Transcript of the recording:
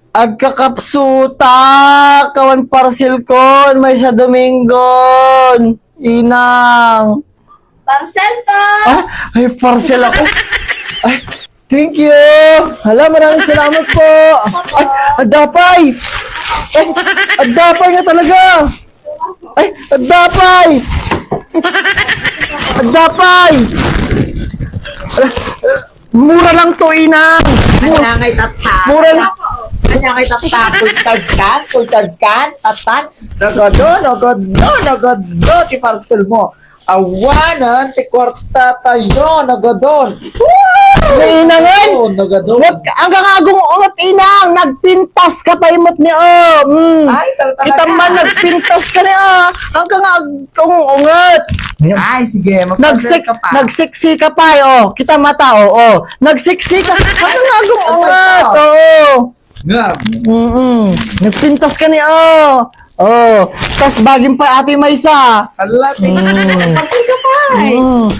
Agkakapsuta, kawan parcel kon, may sa Domingon. Inang. Parcel po! Ay, parcel ako. Ay, thank you. Hala, maraming salamat po. Ay, adapay. Ay, adapay nga talaga. Ay, adapay. Adapay. Mura lang to, Inang. Kanya ngay tatan. Mura lang. Kanya ngay tatan. Kultagskan, tatan. Nagado, ti parcel mo. Awanan, ti kwarta tayo, nagadon. Inangan. Nagadon. Wag hanggang agong ungot, Inang. Nagpintas ka pa imot ni Ay, talaga. Kita man, nagpintas ka niya. Hanggang agong ungot. Ay, sige, magparcel ka pa. Nagsiksi ka pa, oh. Kita mata, oh. Nagsiksi ka. Hanggang agong ungot, oh. Nga. Nagpintas ka niya, oh. Oh. Tas baging pa ate Maysa. Ala, tingnan mo, magparcel ka pa. Mm.